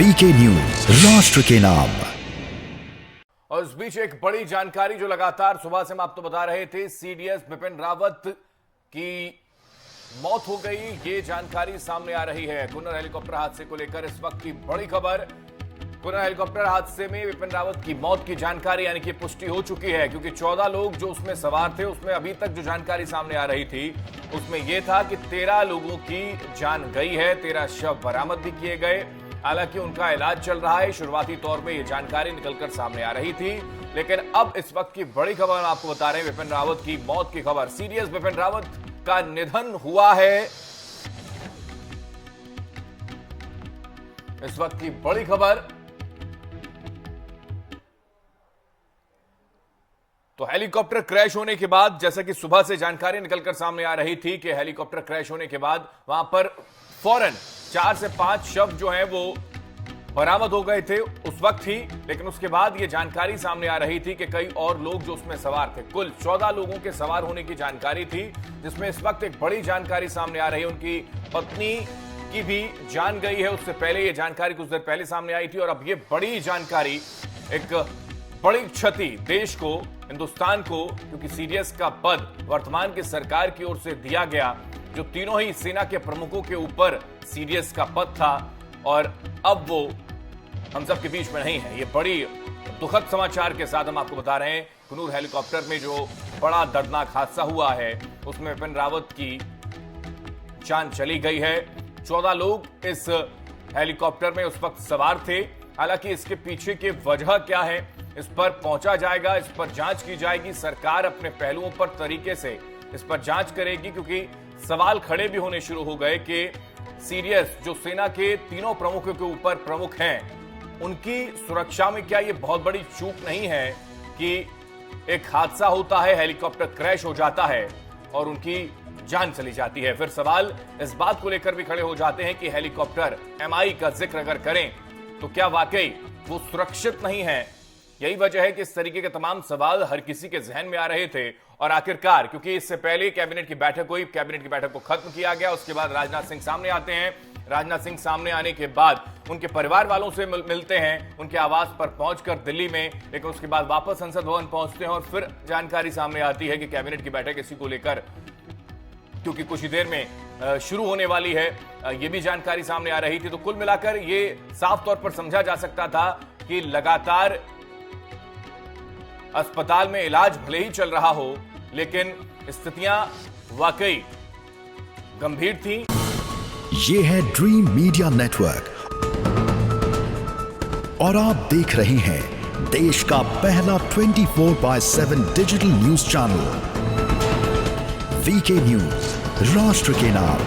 VK news, राष्ट्र के नाम। और इस बीच एक बड़ी जानकारी जो लगातार सुबह से हम आपको बता रहे थे, सीडीएस बिपिन रावत की मौत हो गई, ये जानकारी सामने आ रही है। कुन्नर हेलीकॉप्टर हादसे को लेकर इस वक्त की बड़ी खबर। कुन्नर हेलीकॉप्टर हादसे में बिपिन रावत की मौत की जानकारी यानी कि पुष्टि हो चुकी है, क्योंकि 14 लोग जो उसमें सवार थे, उसमें अभी तक जो जानकारी सामने आ रही थी उसमें यह था कि 13 लोगों की जान गई है, 13 शव बरामद भी किए गए। हालांकि उनका इलाज चल रहा है। शुरुआती तौर में यह जानकारी निकलकर सामने आ रही थी, लेकिन अब इस वक्त की बड़ी खबर आपको बता रहे हैं, बिपिन रावत की मौत की खबर। सीडीएस बिपिन रावत का निधन हुआ है, इस वक्त की बड़ी खबर। तो हेलीकॉप्टर क्रैश होने के बाद, जैसा कि सुबह से जानकारी निकलकर सामने आ रही थी कि हेलीकॉप्टर क्रैश होने के बाद वहां पर फौरन 4 से 5 शव जो हैं वो बरामद हो गए थे उस वक्त ही। लेकिन उसके बाद ये जानकारी सामने आ रही थी कि कई और लोग जो उसमें सवार थे, कुल 14 लोगों के सवार होने की जानकारी थी, जिसमें इस वक्त एक बड़ी जानकारी सामने आ रही है। उनकी पत्नी की भी जान गई है। उससे पहले ये जानकारी कुछ देर पहले सामने आई थी, और अब ये बड़ी जानकारी एक बड़ी क्षति देश को, हिंदुस्तान को, क्योंकि सीडीएस का पद वर्तमान की सरकार की ओर से दिया गया, जो तीनों ही सेना के प्रमुखों के ऊपर सीडीएस का पद था, और अब वो हम सब के बीच में नहीं है। ये बड़ी दुखद समाचार के साथ हम आपको बता रहे हैं, कुन्नूर हेलीकॉप्टर में जो बड़ा दर्दनाक हादसा हुआ है उसमें बिपिन रावत की जान चली गई है। 14 लोग इस हेलीकॉप्टर में उस वक्त सवार थे। हालांकि इसके पीछे की वजह क्या है, इस पर पहुंचा जाएगा, इस पर जांच की जाएगी। सरकार अपने पहलुओं पर तरीके से इस पर जांच करेगी, क्योंकि सवाल खड़े भी होने शुरू हो गए कि सीडीएस जो सेना के तीनों प्रमुखों के ऊपर प्रमुख हैं, उनकी सुरक्षा में क्या ये बहुत बड़ी चूक नहीं है कि एक हादसा होता है, हेलीकॉप्टर क्रैश हो जाता है और उनकी जान चली जाती है। फिर सवाल इस बात को लेकर भी खड़े हो जाते हैं कि हेलीकॉप्टर एमआई का जिक्र अगर करें तो क्या वाकई वो सुरक्षित नहीं है। यही वजह है कि इस तरीके के तमाम सवाल हर किसी के जहन में आ रहे थे। और आखिरकार, क्योंकि इससे पहले कैबिनेट की बैठक हुई, कैबिनेट की बैठक को खत्म किया गया, उसके बाद राजनाथ सिंह सामने आते हैं। राजनाथ सिंह सामने आने के बाद उनके परिवार वालों से मिलते हैं, उनके आवास पर पहुंचकर दिल्ली में, लेकिन उसके बाद वापस संसद भवन पहुंचते हैं और फिर जानकारी सामने आती है कि कैबिनेट की बैठक इसी को लेकर, क्योंकि कुछ ही देर में शुरू होने वाली है, ये भी जानकारी सामने आ रही थी। तो कुल मिलाकर ये साफ तौर पर समझा जा सकता था कि लगातार अस्पताल में इलाज भले ही चल रहा हो, लेकिन स्थितियां वाकई गंभीर थी। ये है ड्रीम मीडिया नेटवर्क, और आप देख रहे हैं देश का पहला 24/7 digital news channel, VK news, राष्ट्र के नाम।